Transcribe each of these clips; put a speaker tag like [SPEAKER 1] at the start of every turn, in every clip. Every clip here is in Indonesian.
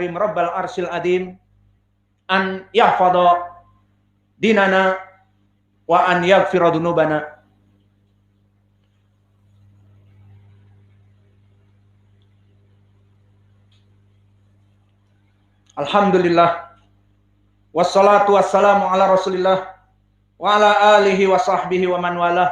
[SPEAKER 1] Rabbal Arsyil Adim an yahfadha dinana wa an yaghfira dzunubana. Alhamdulillah wassalatu wassalamu ala Rasulillah wa ala alihi wa sahbihi wa man walah.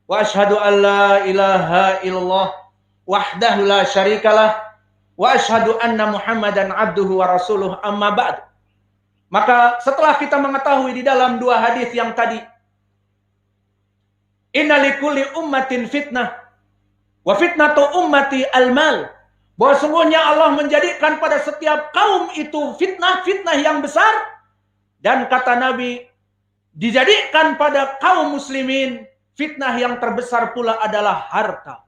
[SPEAKER 1] Wa asyhadu an la ilaha illallah wahdahu la syarikalah wa asyhadu anna Muhammadan abduhu wa rasuluh, amma ba'd. Maka setelah kita mengetahui di dalam dua hadis yang tadi, inna likulli ummatin fitnah wa fitnatu ummati al-mal, bahwa sungguhnya Allah menjadikan pada setiap kaum itu fitnah-fitnah yang besar, dan kata Nabi, dijadikan pada kaum muslimin fitnah yang terbesar pula adalah harta.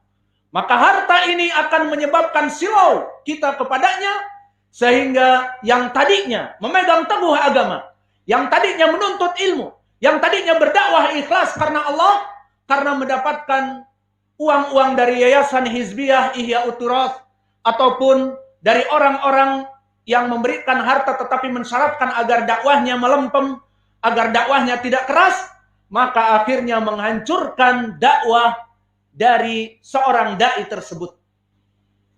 [SPEAKER 1] Maka harta ini akan menyebabkan silau kita kepadanya, sehingga yang tadinya memegang teguh agama, yang tadinya menuntut ilmu, yang tadinya berdakwah ikhlas karena Allah, karena mendapatkan uang-uang dari yayasan hizbiyah Ihya Uturas, ataupun dari orang-orang yang memberikan harta tetapi mensyaratkan agar dakwahnya melempem, agar dakwahnya tidak keras, maka akhirnya menghancurkan dakwah dari seorang dai tersebut.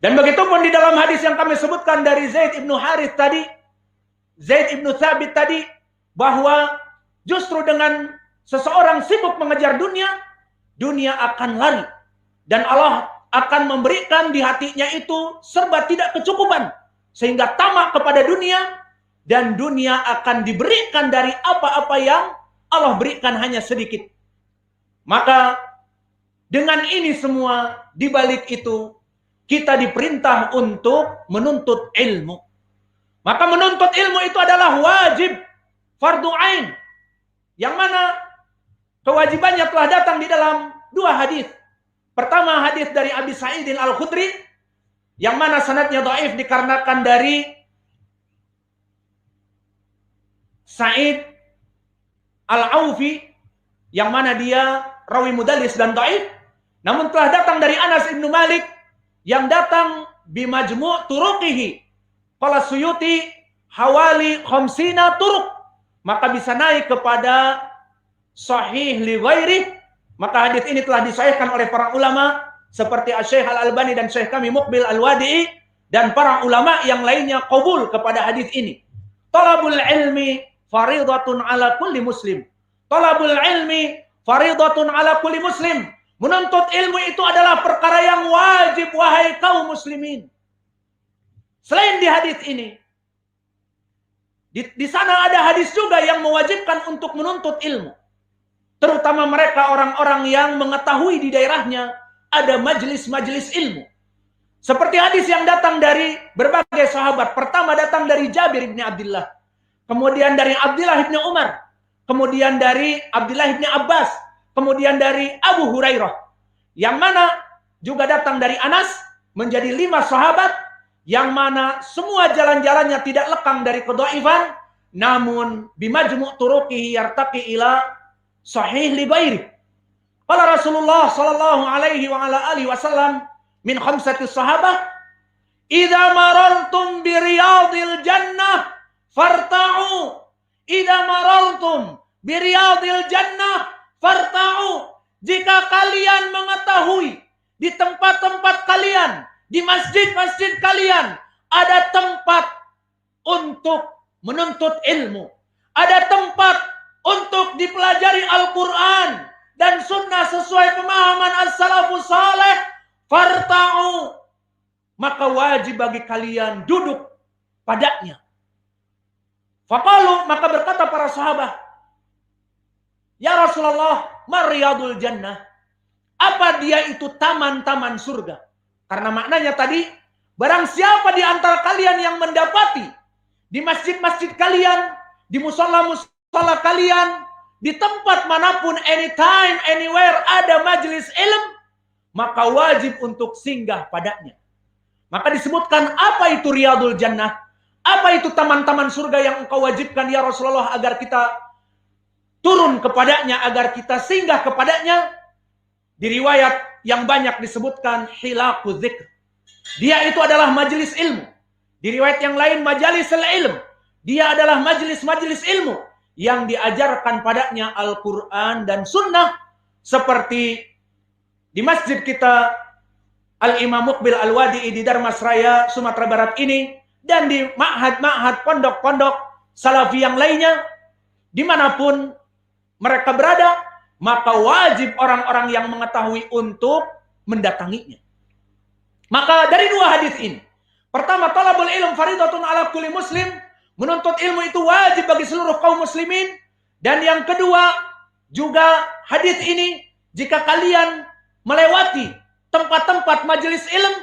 [SPEAKER 1] Dan begitu pun di dalam hadis yang kami sebutkan dari Zaid ibnu Harith tadi, Zaid ibnu Thabit tadi, bahwa justru dengan seseorang sibuk mengejar dunia, dunia akan lari. Dan Allah akan memberikan di hatinya itu serba tidak kecukupan, sehingga tamak kepada dunia, dan dunia akan diberikan dari apa-apa yang Allah berikan hanya sedikit. Maka dengan ini semua, di balik itu kita diperintah untuk menuntut ilmu. Maka menuntut ilmu itu adalah wajib, fardu ain, yang mana kewajibannya telah datang di dalam dua hadis. Pertama, hadis dari Abi Sa'id Al-Khudri, yang mana sanadnya dhaif dikarenakan dari Sa'id Al-Aufi, yang mana dia rawi mudallis dan dhaif. Namun telah datang dari Anas ibnu Malik, yang datang bimajmu' turuqihi, qala Suyuti hawali khamsina turuq, maka bisa naik kepada sahih li ghairi. Maka hadis ini telah disahihkan oleh para ulama seperti Syekh Al-Albani dan Syekh kami Muqbil Al-Wadi'i, dan para ulama yang lainnya qabul kepada hadis ini. Talabul ilmi faridatun ala kulli muslim. Talabul ilmi faridatun ala kulli muslim. Menuntut ilmu itu adalah perkara yang wajib, wahai kaum muslimin. Selain di hadis ini, di sana ada hadis juga yang mewajibkan untuk menuntut ilmu. Terutama mereka orang-orang yang mengetahui di daerahnya ada majelis-majelis ilmu. Seperti hadis yang datang dari berbagai sahabat. Pertama datang dari Jabir bin Abdullah, kemudian dari Abdullah bin Umar, kemudian dari Abdullah bin Abbas, kemudian dari Abu Hurairah, yang mana juga datang dari Anas, menjadi 5 sahabat, yang mana semua jalan-jalannya tidak lekang dari kedhaifan, namun bimajmu' turuqihi yartaqi ila sahih li ghairi. Qala Rasulullah sallallahu alaihi wa ala alihi wasallam min khamsati sahabah, idza marartum bi riyadil jannah farta'u, idza marartum bi riyadil jannah farta'u. Jika kalian mengetahui di tempat-tempat kalian, di masjid-masjid kalian ada tempat untuk menuntut ilmu, ada tempat untuk dipelajari Al-Quran dan sunnah sesuai pemahaman as-salafus saleh, farta'u, maka wajib bagi kalian duduk padanya. Faqalu, maka berkata para sahabat, ya Rasulullah, mariyadul jannah, apa dia itu taman-taman surga? Karena maknanya tadi, barang siapa di antara kalian yang mendapati di masjid-masjid kalian, di musala-musala kalian, di tempat manapun, anytime, anywhere ada majelis ilm, maka wajib untuk singgah padanya. Maka disebutkan, apa itu riyadul jannah? Apa itu taman-taman surga yang engkau wajibkan ya Rasulullah agar kita turun kepadanya, agar kita singgah kepadanya? Di riwayat yang banyak disebutkan hilaqu dzikr. Dia itu adalah majelis ilmu. Di riwayat yang lain majalisul ilm. Dia adalah majelis-majelis ilmu yang diajarkan padanya Al-Quran dan Sunnah, seperti di masjid kita Al-Imam Muqbil Al-Wadi'i di Darmasraya, Sumatera Barat ini, dan di ma'had-ma'had, pondok-pondok salafi yang lainnya, dimanapun mereka berada, maka wajib orang-orang yang mengetahui untuk mendatanginya. Maka dari dua hadis ini, pertama, talabul ilm faridatun ala kulli muslim, menuntut ilmu itu wajib bagi seluruh kaum muslimin. Dan yang kedua, juga hadis ini, jika kalian melewati tempat-tempat majelis ilm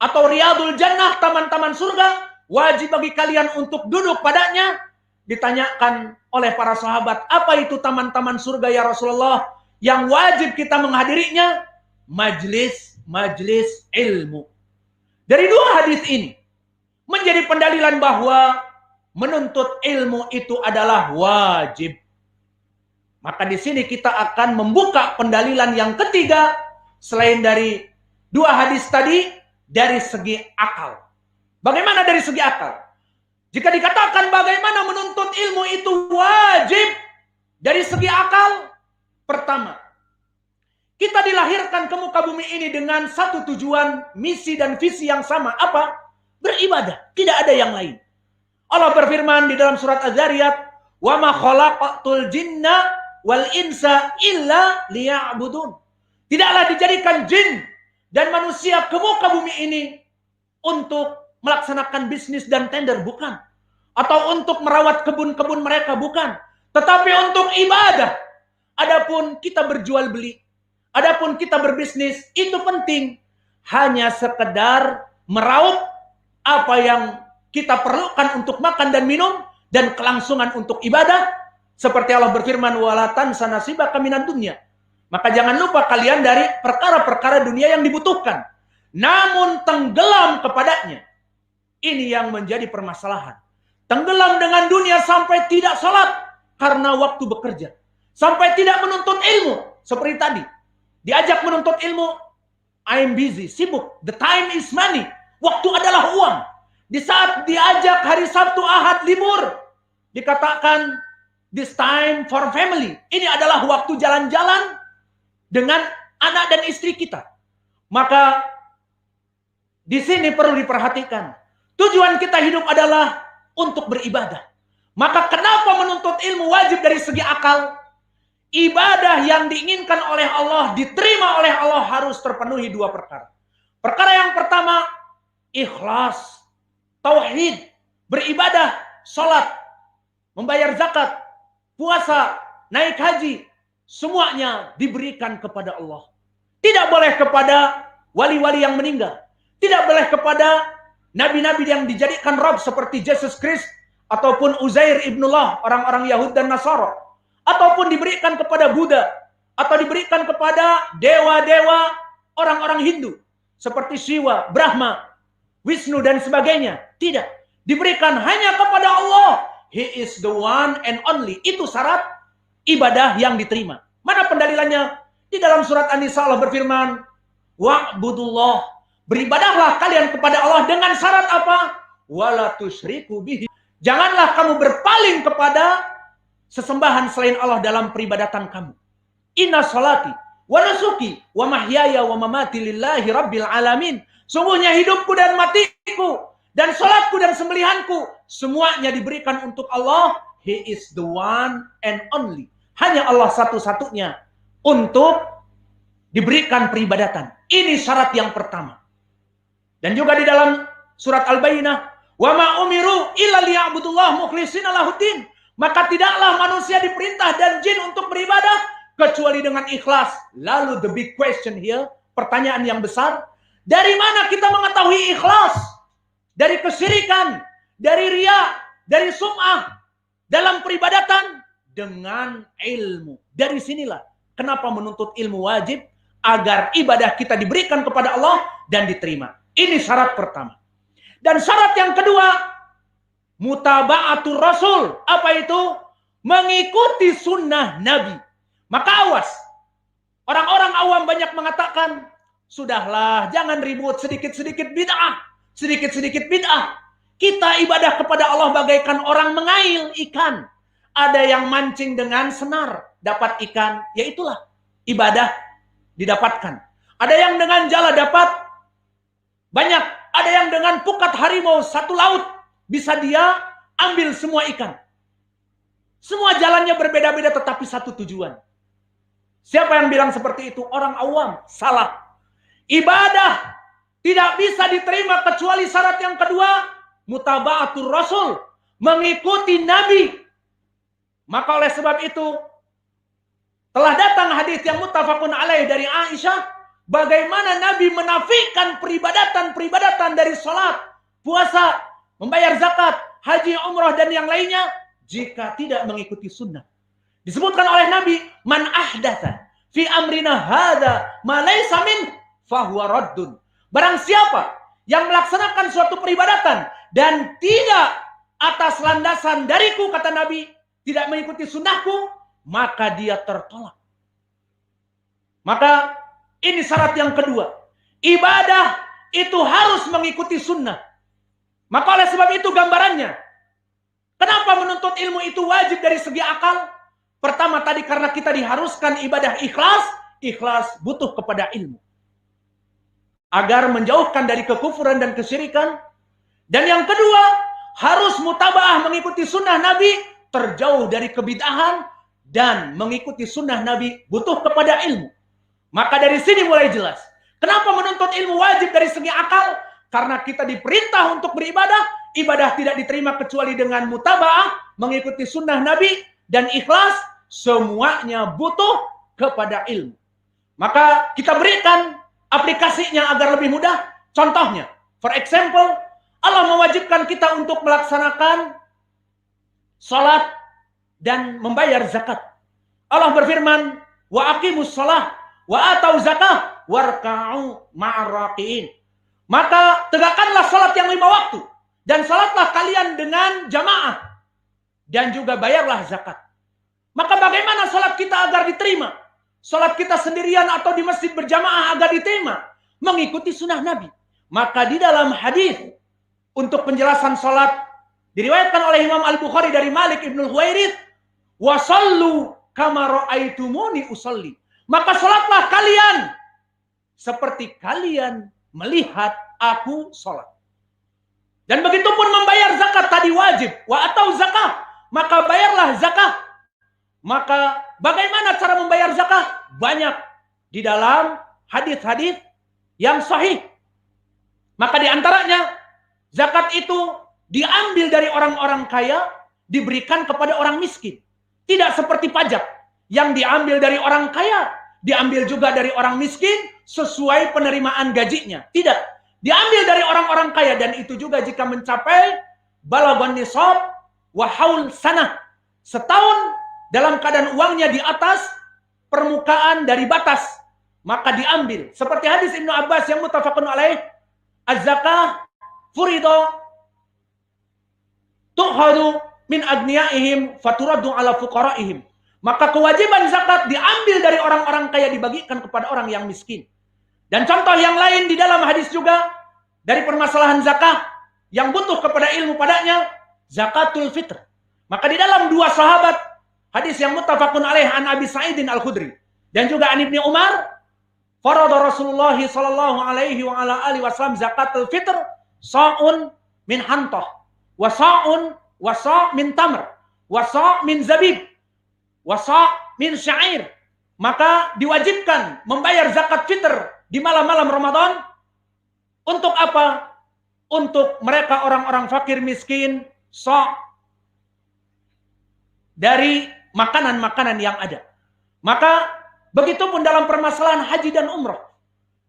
[SPEAKER 1] atau riyadul jannah, taman-taman surga, wajib bagi kalian untuk duduk padanya. Ditanyakan oleh para sahabat, apa itu taman-taman surga ya Rasulullah yang wajib kita menghadirinya? Majelis ilmu. Dari dua hadis ini menjadi pendalilan bahwa menuntut ilmu itu adalah wajib. Maka di sini kita akan membuka pendalilan yang ketiga selain dari dua hadis tadi, dari segi akal. Bagaimana dari segi akal? Jika dikatakan bagaimana menuntut ilmu itu wajib dari segi akal, pertama, kita dilahirkan ke muka bumi ini dengan satu tujuan, misi dan visi yang sama. Apa? Beribadah. Tidak ada yang lain. Allah berfirman di dalam surat Az-Zariyat, "Wa ma khalaqatul jinna wal insa illa liya'budun." Tidaklah dijadikan jin dan manusia ke muka bumi ini untuk melaksanakan bisnis dan tender, bukan. Atau untuk merawat kebun-kebun mereka, bukan. Tetapi untuk ibadah. Adapun kita berjual beli, adapun kita berbisnis, itu penting. Hanya sekedar meraup apa yang kita perlukan untuk makan dan minum, dan kelangsungan untuk ibadah. Seperti Allah berfirman, "Wala tansa nasibaka minad dunya." Maka jangan lupa kalian dari perkara-perkara dunia yang dibutuhkan, namun tenggelam kepadanya. Ini yang menjadi permasalahan. Tenggelam dengan dunia sampai tidak salat karena waktu bekerja. Sampai tidak menuntut ilmu. Seperti tadi, diajak menuntut ilmu, I'm busy, sibuk. The time is money. Waktu adalah uang. Di saat diajak hari Sabtu, Ahad, libur, dikatakan this time for family. Ini adalah waktu jalan-jalan dengan anak dan istri kita. Maka di sini perlu diperhatikan. Tujuan kita hidup adalah untuk beribadah. Maka kenapa menuntut ilmu wajib dari segi akal? Ibadah yang diinginkan oleh Allah, diterima oleh Allah, harus terpenuhi dua perkara. Perkara yang pertama, ikhlas, tauhid, beribadah, sholat, membayar zakat, puasa, naik haji, semuanya diberikan kepada Allah. Tidak boleh kepada wali-wali yang meninggal. Tidak boleh kepada nabi-nabi yang dijadikan Rabb seperti Yesus Kristus ataupun Uzair ibnullah, orang-orang Yahud dan Nasara, ataupun diberikan kepada Buddha, atau diberikan kepada dewa-dewa orang-orang Hindu seperti Shiva, Brahma, Wisnu dan sebagainya. Tidak, diberikan hanya kepada Allah. He is the one and only. Itu syarat ibadah yang diterima. Mana pendalilannya? Di dalam surat An-Nisa Allah berfirman, "Wa'budullah." Beribadahlah kalian kepada Allah dengan syarat apa? Wala tusyriku bihi. Janganlah kamu berpaling kepada sesembahan selain Allah dalam peribadatan kamu. Inna salati wa nusuki wa mahyaya wa mamati lillahi rabbil alamin. Sungguhnya hidupku dan matiku dan salatku dan sembelihanku semuanya diberikan untuk Allah. He is the one and only. Hanya Allah satu-satunya untuk diberikan peribadatan. Ini syarat yang pertama. Dan juga di dalam surat Al-Bayyinah, "Wa ma umiru illa liya'budullah mukhlishina lahuddin." Maka tidaklah manusia diperintah dan jin untuk beribadah kecuali dengan ikhlas. Lalu the big question here, pertanyaan yang besar, dari mana kita mengetahui ikhlas? Dari kesyirikan, dari riya, dari sum'ah dalam peribadatan? Dengan ilmu. Dari sinilah kenapa menuntut ilmu wajib, agar ibadah kita diberikan kepada Allah dan diterima. Ini syarat pertama. Dan syarat yang kedua, mutaba'atul Rasul. Apa itu? Mengikuti sunnah Nabi. Maka awas. Orang-orang awam banyak mengatakan, sudahlah, jangan ribut, sedikit-sedikit bid'ah. Sedikit-sedikit bid'ah. Kita ibadah kepada Allah bagaikan orang mengail ikan. Ada yang mancing dengan senar, dapat ikan, ya itulah ibadah didapatkan. Ada yang dengan jala dapat banyak, ada yang dengan pukat harimau satu laut bisa dia ambil semua ikan. Semua jalannya berbeda-beda tetapi satu tujuan. Siapa yang bilang seperti itu? Orang awam. Salah. Ibadah tidak bisa diterima kecuali syarat yang kedua, mutaba'atul Rasul, mengikuti Nabi. Maka oleh sebab itu telah datang hadis yang muttafaqun alaih dari Aisyah, bagaimana Nabi menafikan peribadatan dari salat, puasa, membayar zakat, haji, umrah dan yang lainnya jika tidak mengikuti sunnah. Disebutkan oleh Nabi, man ahdatsa fi amrina hadza ma laysa min fahuwa raddun. Barang siapa yang melaksanakan suatu peribadatan dan tidak atas landasan dariku, kata Nabi, tidak mengikuti sunnahku, maka dia tertolak. Maka ini syarat yang kedua. Ibadah itu harus mengikuti sunnah. Maka oleh sebab itu gambarannya, kenapa menuntut ilmu itu wajib dari segi akal? Pertama tadi karena kita diharuskan ibadah ikhlas. Ikhlas butuh kepada ilmu. Agar menjauhkan dari kekufuran dan kesyirikan. Dan yang kedua, harus mutabaah mengikuti sunnah Nabi, terjauh dari kebid'ahan, dan mengikuti sunnah Nabi butuh kepada ilmu. Maka dari sini mulai jelas. Kenapa menuntut ilmu wajib dari segi akal? Karena kita diperintah untuk beribadah. Ibadah tidak diterima kecuali dengan mutabaah, mengikuti sunnah Nabi, dan ikhlas. Semuanya butuh kepada ilmu. Maka kita berikan aplikasinya agar lebih mudah. Contohnya, for example, Allah mewajibkan kita untuk melaksanakan salat dan membayar zakat. Allah berfirman, wa aqimus shalah wa atau zakah warka'u ma'ar-raqiin. Maka tegakkanlah salat yang 5 waktu dan salatlah kalian dengan jamaah dan juga bayarlah zakat. Maka bagaimana salat kita agar diterima? Salat kita sendirian atau di masjid berjamaah agar diterima? Mengikuti sunnah Nabi. Maka di dalam hadis untuk penjelasan salat diriwayatkan oleh Imam Al-Bukhari dari Malik Ibn Huwairith, wa sallu kama ra'aitumuni usalli. Maka salatlah kalian seperti kalian melihat aku salat. Dan begitu pun membayar zakat tadi wajib, wa atau zakah, maka bayarlah zakah. Maka bagaimana cara membayar zakat? Banyak di dalam hadis-hadis yang sahih. Maka di antaranya zakat itu diambil dari orang-orang kaya, diberikan kepada orang miskin. Tidak seperti pajak yang diambil dari orang kaya, diambil juga dari orang miskin sesuai penerimaan gajinya. Tidak, diambil dari orang-orang kaya, dan itu juga jika mencapai balaghun nisab wa haul sanah, setahun dalam keadaan uangnya di atas permukaan dari batas, maka diambil. Seperti hadis Ibnu Abbas yang muttafaqun alaih, az-zakah furido tu'khadhu min agniyaihim faturaddu ala fuqaraihim. Maka kewajiban zakat diambil dari orang-orang kaya, dibagikan kepada orang yang miskin. Dan contoh yang lain di dalam hadis juga dari permasalahan zakah yang butuh kepada ilmu padanya, zakatul fitr. Maka di dalam 2 sahabat, hadis yang muttafaqun alaih an Abi Sa'idin Al-Khudri dan juga an Ibni Umar, farada Rasulullah sallallahu alaihi wa ala alihi wasallam zakatul fitr sa'un min hantah wa sa'un wa sa' min tamr wa sa' min zabib wa sa' min syair. Maka diwajibkan membayar zakat fitr di malam-malam Ramadan. Untuk apa? Untuk mereka orang-orang fakir miskin, sa' dari makanan-makanan yang ada. Maka begitu pun dalam permasalahan haji dan umrah,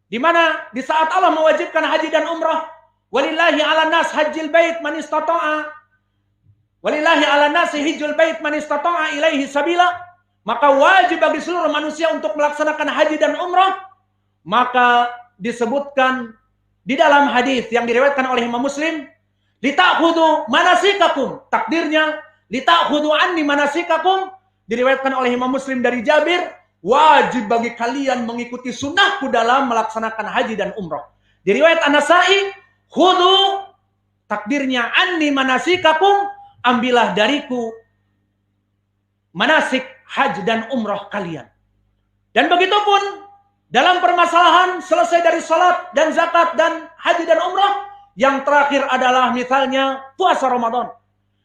[SPEAKER 1] di mana di saat Allah mewajibkan haji dan umrah, walillahi 'alan nas hajjil bait man istata'a, walillahi 'alan nas hajjul bait man istata'a ilaihi sabila, maka wajib bagi seluruh manusia untuk melaksanakan haji dan umrah. Maka disebutkan di dalam hadis yang diriwayatkan oleh Imam Muslim, lita'khudhu manasikakum, takdirnya lita'khudhu anni manasikakum, diriwayatkan oleh Imam Muslim dari Jabir, wajib bagi kalian mengikuti sunnahku dalam melaksanakan haji dan umrah. Di riwayat An-Nasa'i, khudhu takdirnya anni manasikakum, ambillah dariku manasik haji dan umroh kalian. Dan begitu pun dalam permasalahan selesai dari salat dan zakat dan haji dan umrah, yang terakhir adalah misalnya puasa Ramadan.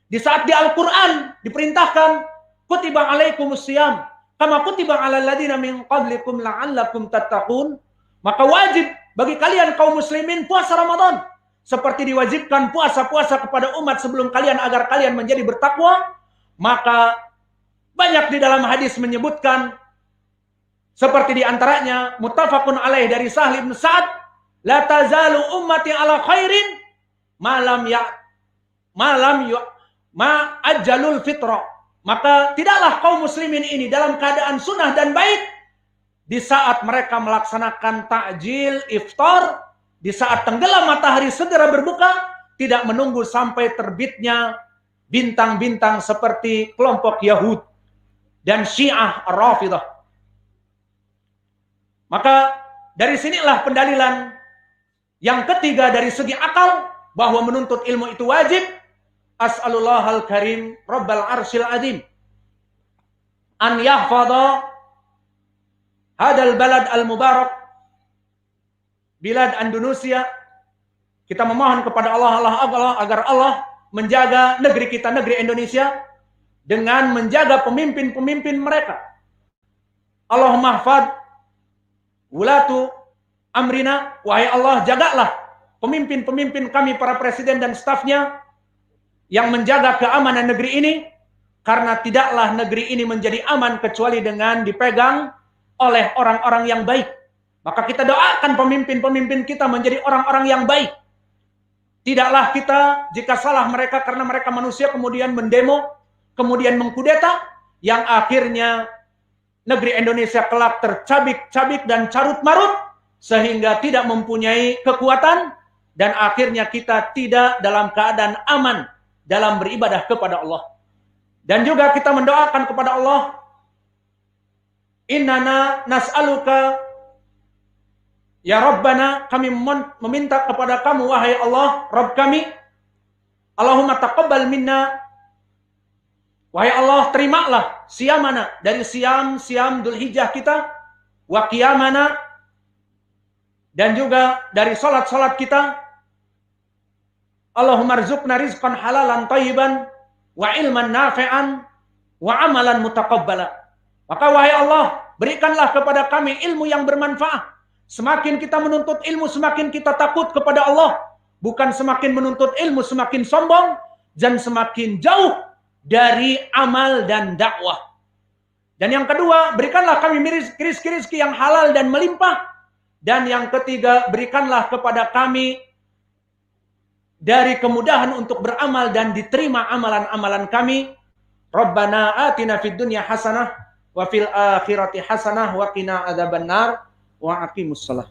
[SPEAKER 1] Di saat di Al-Quran diperintahkan kutiba alaikumus syiyam kama kutiba alal ladina min qablikum la'allakum tattaqun, maka wajib bagi kalian kaum muslimin puasa Ramadan seperti diwajibkan puasa-puasa kepada umat sebelum kalian agar kalian menjadi bertakwa. Maka banyak di dalam hadis menyebutkan seperti di antaranya muttafaqun alaih dari Sahl bin Sa'ad, la tazalu ummati ala khairin ma ajjalul fitra. Maka tidaklah kaum muslimin ini dalam keadaan sunnah dan baik di saat mereka melaksanakan takjil iftar, di saat tenggelam matahari segera berbuka, tidak menunggu sampai terbitnya bintang-bintang seperti kelompok Yahud dan Syiah Ar-Rafidah. Maka dari sinilah pendalilan yang ketiga dari segi akal bahwa menuntut ilmu itu wajib. As'alullahal karim Rabbal arsyil azim an yahfadha hadal balad al-mubarak bilad Indonesia. Kita memohon kepada Allah agar Allah menjaga negeri kita, negeri Indonesia, dengan menjaga pemimpin-pemimpin mereka. Allahumma hafadh wulatu amrina, wahai Allah, jagalah pemimpin-pemimpin kami, para presiden dan stafnya yang menjaga keamanan negeri ini, karena tidaklah negeri ini menjadi aman kecuali dengan dipegang oleh orang-orang yang baik. Maka kita doakan pemimpin-pemimpin kita menjadi orang-orang yang baik. Tidaklah kita, jika salah mereka karena mereka manusia, kemudian mendemo, kemudian mengkudeta, yang akhirnya negeri Indonesia kelak tercabik-cabik dan carut-marut sehingga tidak mempunyai kekuatan, dan akhirnya kita tidak dalam keadaan aman dalam beribadah kepada Allah. Dan juga kita mendoakan kepada Allah, innana nas'aluka ya Rabbana, kami meminta kepada kamu wahai Allah Rabb kami, Allahumma taqabbal minna, wahai Allah, terimalah siamana, dari siam Dzulhijjah kita, wa qiyamana, dan juga dari salat-salat kita. Allahumma rzuqna rizqan halalan thayyiban wa ilman nafi'an wa amalan mutaqabbala. Maka wahai Allah, berikanlah kepada kami ilmu yang bermanfaat. Semakin kita menuntut ilmu, semakin kita takut kepada Allah. Bukan semakin menuntut ilmu semakin sombong dan semakin jauh dari amal dan dakwah. Dan yang kedua, berikanlah kami rezeki yang halal dan melimpah. Dan yang ketiga, berikanlah kepada kami dari kemudahan untuk beramal dan diterima amalan-amalan kami. Rabbana atina fid dunya hasanah wa fil akhirati hasanah wa qina adzabannar wa aqimussalah.